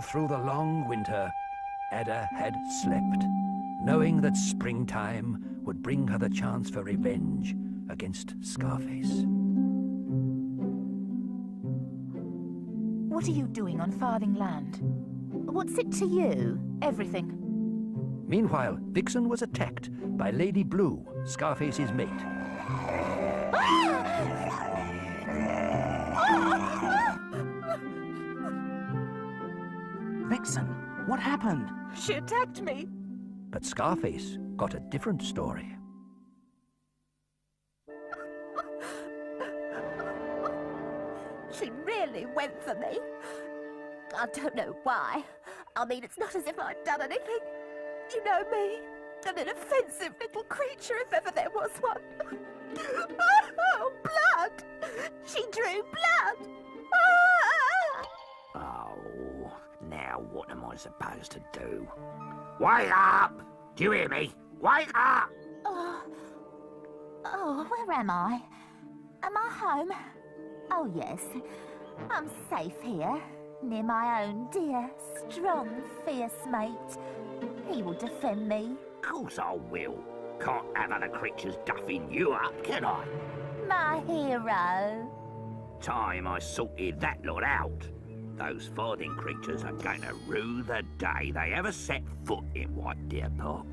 through the long winter, Edda had slept, knowing that springtime would bring her the chance for revenge against Scarface. What are you doing on Farthing land? What's it to you? Everything. Meanwhile, Vixen was attacked by Lady Blue, Scarface's mate. Vixen, what happened? She attacked me. But Scarface got a different story. She really went for me. I don't know why. I mean, it's not as if I'd done anything. You know me. I'm an offensive little creature if ever there was one. Oh, blood! She drew blood! Oh, now what am I supposed to do? Wake up! Do you hear me? Wake up! Oh, where am I? Am I home? Oh, yes. I'm safe here, near my own dear, strong, fierce mate. He will defend me. Of course I will. Can't have other creatures duffing you up, can I? My hero. Time I sorted that lot out. Those Farthing creatures are going to rue the day they ever set foot in White Deer Park.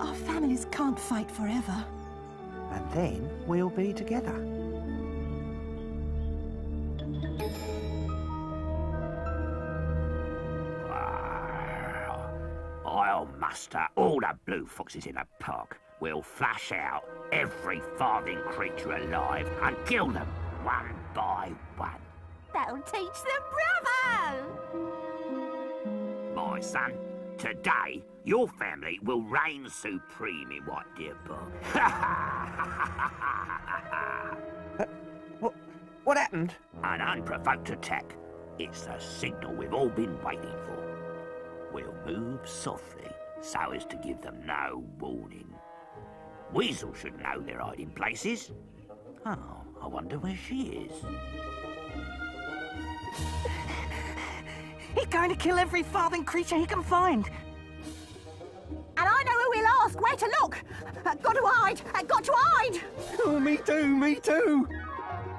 Our families can't fight forever. And then we'll be together. I'll muster all the blue foxes in the park. We'll flush out every Farthing creature alive and kill them one by one. That'll teach them bravo! My son, today your family will reign supreme in White Deer Park. What happened? An unprovoked attack. It's the signal we've all been waiting for. We'll move softly so as to give them no warning. Weasel should know their hiding places. Oh, I wonder where she is. He's going to kill every Farthing creature he can find. And I know who we'll ask where to look. Got to hide. Got to hide. Oh, me too, me too.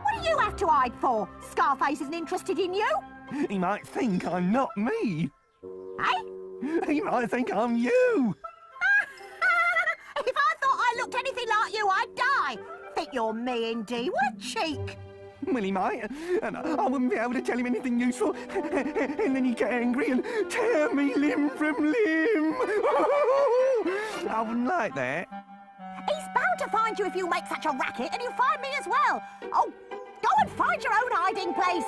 What do you have to hide for? Scarface isn't interested in you. He might think I'm not me. Eh? He might think I'm you. If I thought I looked anything like you, I'd die. Think you're me indeed. What cheek. Well, he might, and I wouldn't be able to tell him anything useful, and then he'd get angry and tear me limb from limb. I wouldn't like that. He's bound to find you if you make such a racket, and he'll find me as well. Oh, go and find your own hiding place.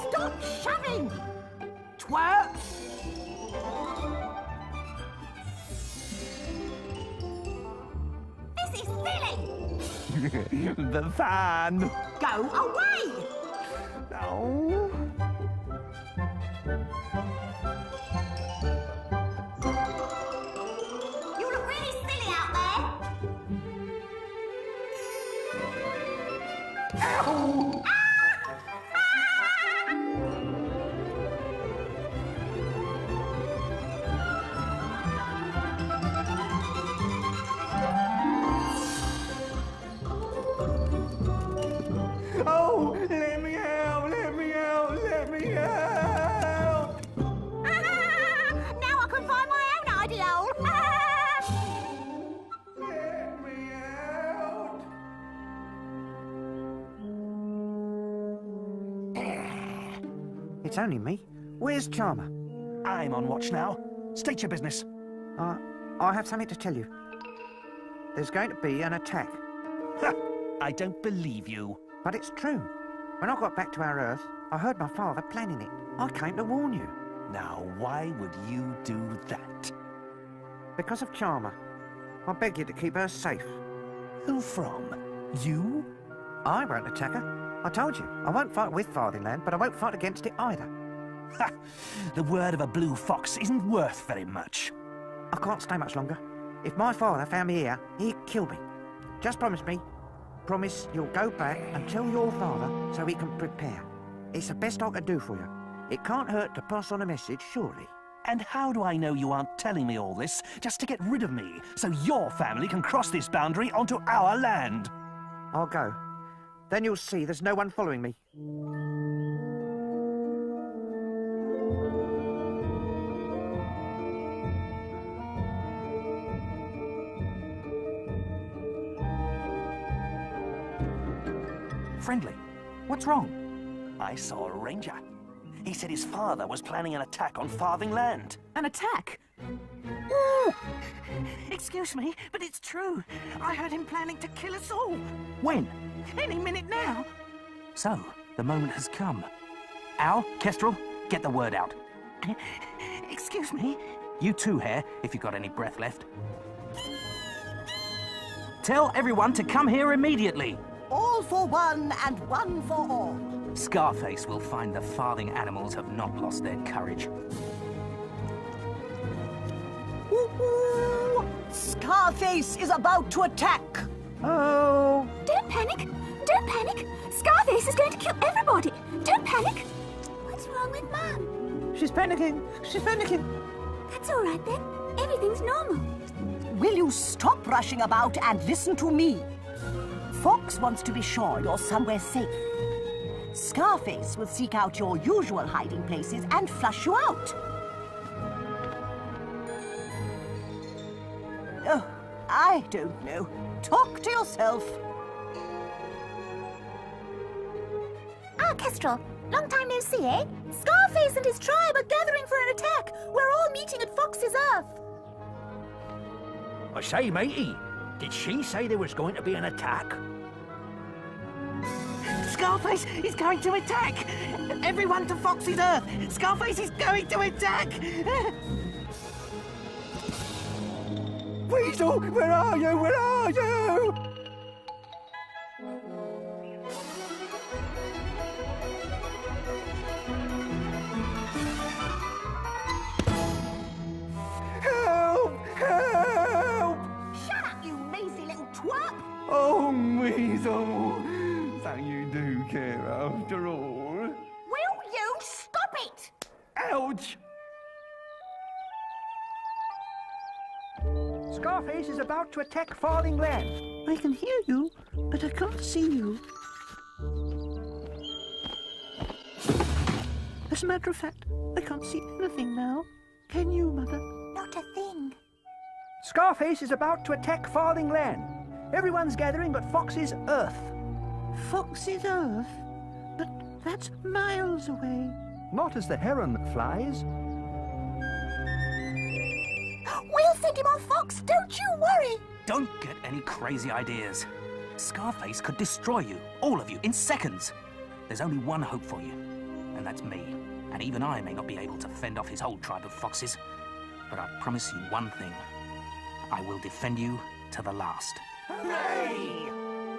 Stop shoving! Twerp! This is silly! The fan. Go away! No. You look really silly out there. Ow! Oh, let me out, let me out, let me out! Now I can find my own hidey hole. Let me out! It's only me. Where's Charmer? I'm on watch now. State your business. I have something to tell you. There's going to be an attack. Ha! I don't believe you. But it's true. When I got back to our Earth, I heard my father planning it. I came to warn you. Now, why would you do that? Because of Charmer. I beg you to keep her safe. Who from? You? I won't attack her. I told you, I won't fight with Farthingland, but I won't fight against it either. Ha! The word of a blue fox isn't worth very much. I can't stay much longer. If my father found me here, he'd kill me. Just promise me. Promise you'll go back and tell your father so he can prepare. It's the best I can do for you. It can't hurt to pass on a message, surely. And how do I know you aren't telling me all this just to get rid of me, so your family can cross this boundary onto our land? I'll go. Then you'll see there's no one following me. Friendly, what's wrong? I saw a ranger. He said his father was planning an attack on Farthing land. An attack? Ooh! Excuse me, but it's true. I heard him planning to kill us all. When? Any minute now. So, the moment has come. Al, Kestrel, get the word out. Excuse me? You too, Hare, if you've got any breath left. Tell everyone to come here immediately. All for one and one for all. Scarface will find the Farthing animals have not lost their courage. Ooh, Scarface is about to attack. Oh! Don't panic! Don't panic! Scarface is going to kill everybody! Don't panic! What's wrong with Mum? She's panicking. She's panicking. That's all right then. Everything's normal. Will you stop rushing about and listen to me? Fox wants to be sure you're somewhere safe. Scarface will seek out your usual hiding places and flush you out. Oh, I don't know. Talk to yourself. Ah, Kestrel. Long time no see, eh? Scarface and his tribe are gathering for an attack. We're all meeting at Fox's Earth. I say, matey, did she say there was going to be an attack? Scarface is going to attack! Everyone to Fox's Earth! Scarface is going to attack! Weasel, where are you? Where are you? Help! Help! Shut up, you lazy little twat! Oh, Weasel. So you do care after all. Will you stop it? Ouch! Scarface is about to attack Farthing land. I can hear you, but I can't see you. As a matter of fact, I can't see anything now. Can you, Mother? Not a thing. Scarface is about to attack Farthing land. Everyone's gathering but Fox's Earth. Fox's Earth? But that's miles away. Not as the heron flies. We'll send him off, Fox. Don't you worry. Don't get any crazy ideas. Scarface could destroy you, all of you, in seconds. There's only one hope for you, and that's me. And even I may not be able to fend off his whole tribe of foxes. But I promise you one thing. I will defend you to the last. Hooray!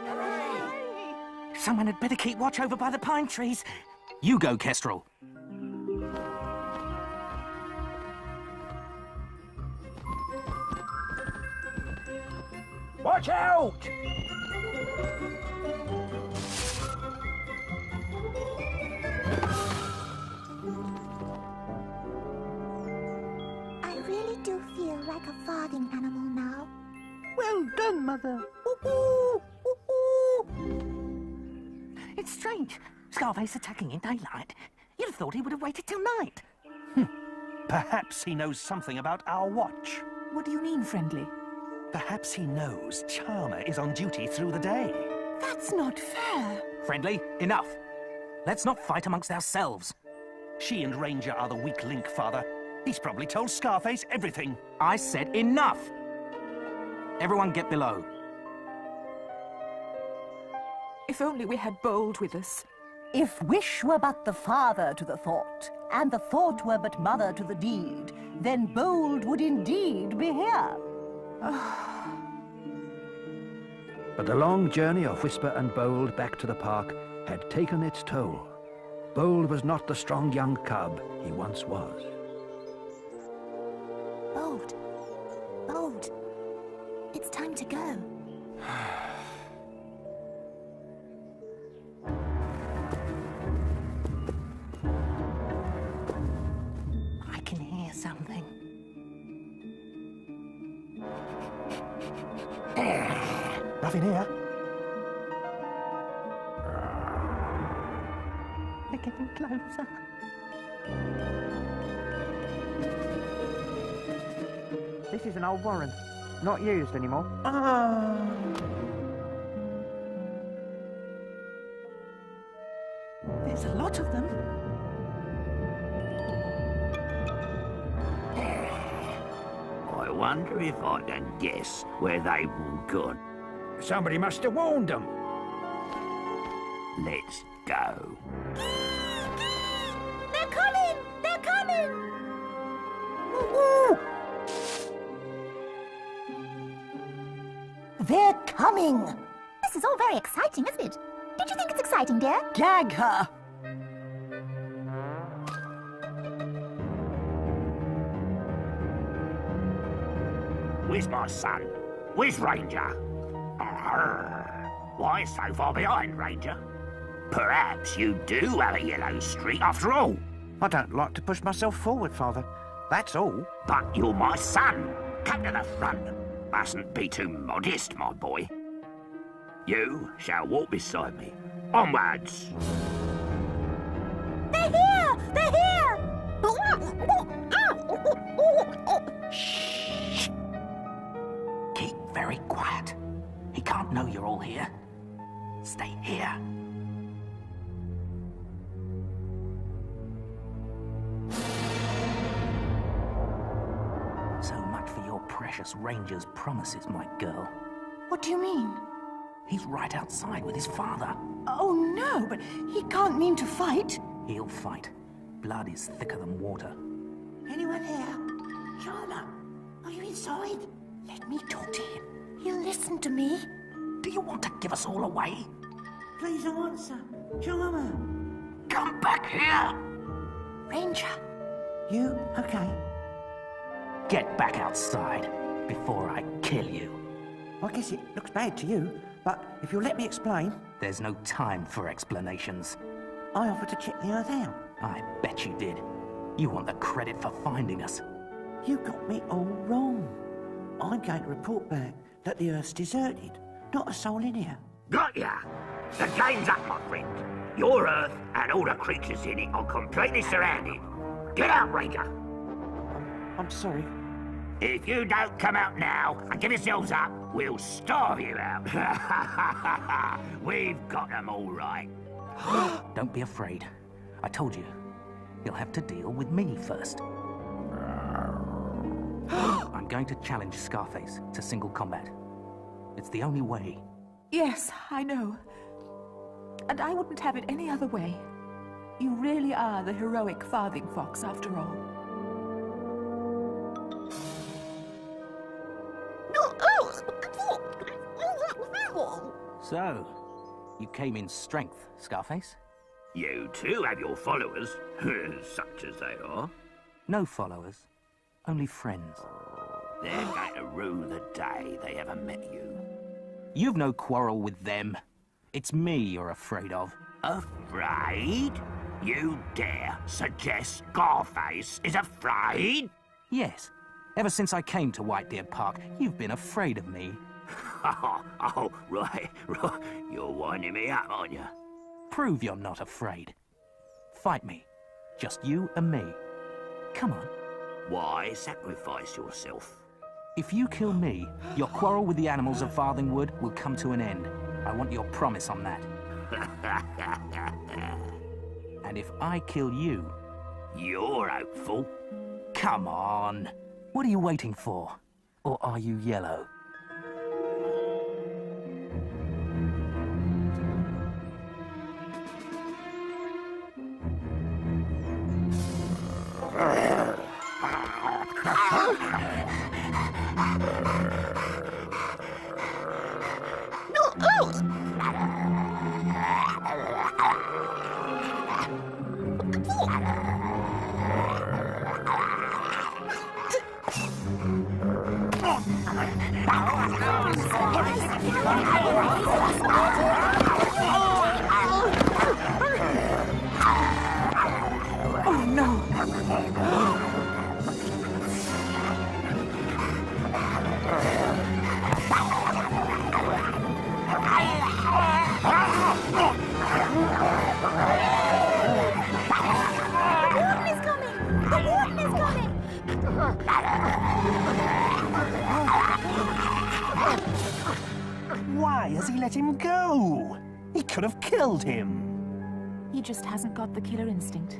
Hooray! Someone had better keep watch over by the pine trees. You go, Kestrel. Watch out! I really do feel like a farthing animal now. Well done, Mother. Ooh, ooh, ooh. It's strange. Scarface attacking in daylight. You'd have thought he would have waited till night. Perhaps he knows something about our watch. What do you mean, Friendly? Perhaps he knows Charmer is on duty through the day. That's not fair. Friendly, enough. Let's not fight amongst ourselves. She and Ranger are the weak link, Father. He's probably told Scarface everything. I said enough. Everyone get below. If only we had Bold with us. If wish were but the father to the thought, and the thought were but mother to the deed, then Bold would indeed be here. But the long journey of Whisper and Bold back to the park had taken its toll. Bold was not the strong young cub he once was. Bold. Bold. time to go. I can hear something. Nothing here. They're getting closer. This is an old warren, not used anymore. There's a lot of them. I wonder if I can guess where they've all gone. Somebody must have warned them. Let's go. They're coming! They're coming! They're coming! This is all very exciting, isn't it? Don't you think it's exciting, dear? Gag her! Where's my son? Where's Ranger? Why so far behind, Ranger? Perhaps you do have a yellow streak after all. I don't like to push myself forward, Father. That's all. But you're my son. Come to the front. Mustn't be too modest, my boy. You shall walk beside me. Onwards. They're here! They're here! Shh! Keep very quiet. He can't know you're all here. Stay here. So much for your precious ranger's promises, my girl. What do you mean? He's right outside with his father. Oh no, but he can't mean to fight. He'll fight. Blood is thicker than water. Anyone here? Charlotte, are you inside? Let me talk to him. He'll listen to me. Do you want to give us all away? Please answer. Charlotte. Come back here! Ranger. You okay? Get back outside before I kill you. I guess it looks bad to you, but if you'll let me explain, There's no time for explanations. I offered to check the Earth out. I bet you did. You want the credit for finding us. You got me all wrong. I'm going to report back that the Earth's deserted. Not a soul in here. Got ya! The game's up, my friend. Your Earth and all the creatures in it are completely surrounded. Get out, Ranger! I'm sorry. If you don't come out now and give yourselves up, we'll starve you out. We've got them all right. Don't be afraid. I told you. You'll have to deal with me first. I'm going to challenge Scarface to single combat. It's the only way. Yes, I know. And I wouldn't have it any other way. You really are the heroic Farthing Fox, after all. So, you came in strength, Scarface? You too have your followers, such as they are. No followers, only friends. They're going to rue the day they ever met you. You've no quarrel with them. It's me you're afraid of. Afraid? You dare suggest Scarface is afraid? Yes. Ever since I came to White Deer Park, you've been afraid of me. Oh, right. You're winding me up, aren't you? Prove you're not afraid. Fight me. Just you and me. Come on. Why sacrifice yourself? If you kill me, your quarrel with the animals of Farthing Wood will come to an end. I want your promise on that. And if I kill you... You're hopeful. Come on. What are you waiting for? Or are you yellow? Oh, no. Why has he let him go? He could have killed him. He just hasn't got the killer instinct.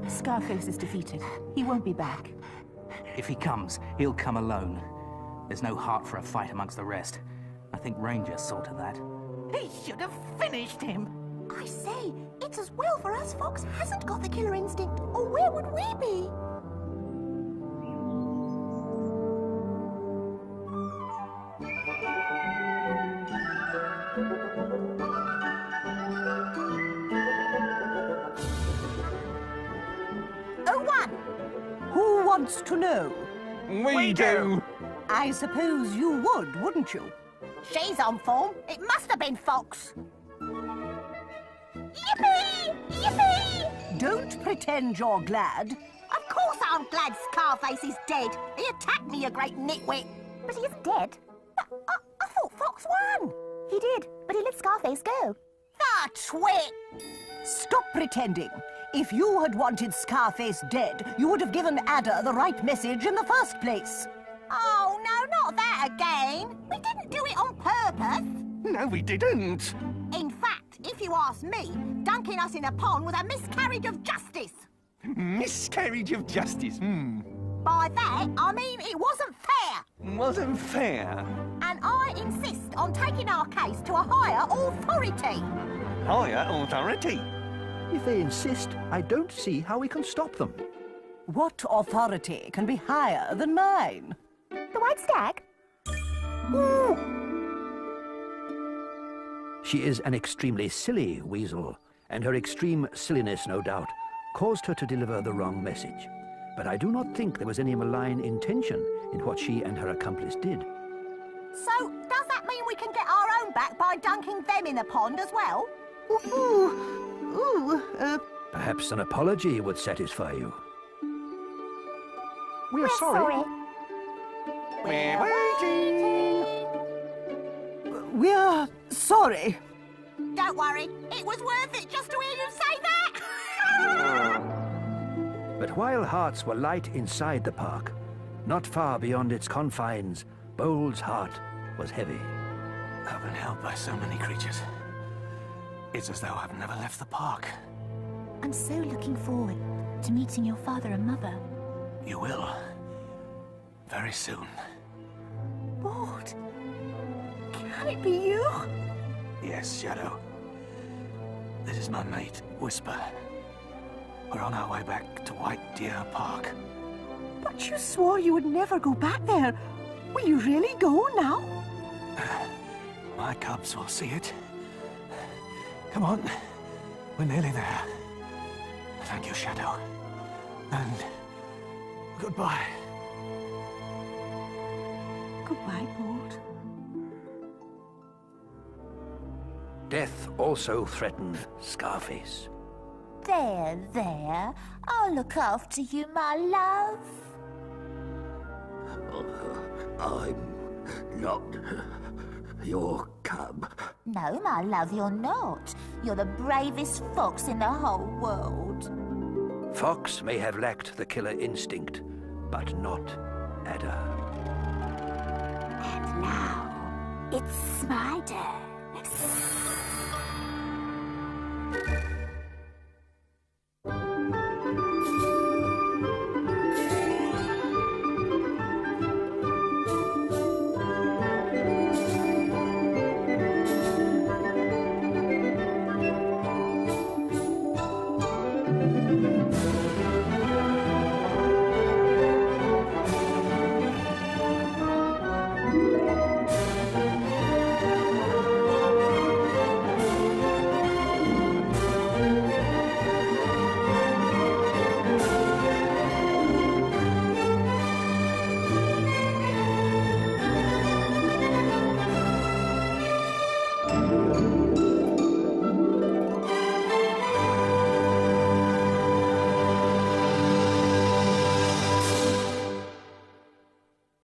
Scarface is defeated. He won't be back. If he comes, he'll come alone. There's no heart for a fight amongst the rest. I think Ranger saw to that. He should have finished him. I say, it's as well for us Fox hasn't got the killer instinct, or where would we be? Who wants to know? We do. I suppose you would, wouldn't you? She's on form. It must have been Fox. Yippee! Yippee! Don't pretend you're glad. Of course I'm glad Scarface is dead. He attacked me, you great nitwit. But he isn't dead. I thought Fox won. He did, but he let Scarface go. The twit! Stop pretending. If you had wanted Scarface dead, you would have given Ada the right message in the first place. Oh, no, not that again. We didn't do it on purpose. No, we didn't. In fact, if you ask me, dunking us in a pond was a miscarriage of justice. Miscarriage of justice, By that, I mean it wasn't fair. Wasn't fair. And I insist on taking our case to a higher authority. Higher authority. If they insist, I don't see how we can stop them. What authority can be higher than mine? The White Stag? She is an extremely silly weasel, and her extreme silliness, no doubt, caused her to deliver the wrong message. But I do not think there was any malign intention in what she and her accomplice did. So, does that mean we can get our own back by dunking them in the pond as well? Perhaps an apology would satisfy you. We're sorry. We're waiting. We're sorry. Don't worry, it was worth it just to hear you say that. But while hearts were light inside the park, not far beyond its confines, Bold's heart was heavy. I've been held by so many creatures. It's as though I've never left the park. I'm so looking forward to meeting your father and mother. You will. Very soon. Bold, can it be you? Yes, Shadow. This is my mate, Whisper. We're on our way back to White Deer Park. But you swore you would never go back there. Will you really go now? My cubs will see it. Come on. We're nearly there. Thank you, Shadow. And goodbye. Goodbye, Bold. Death also threatened Scarface. There. I'll look after you, my love. I'm not your cub. No, my love, you're not. You're the bravest fox in the whole world. Fox may have lacked the killer instinct, but not Ada. And now, it's my turn.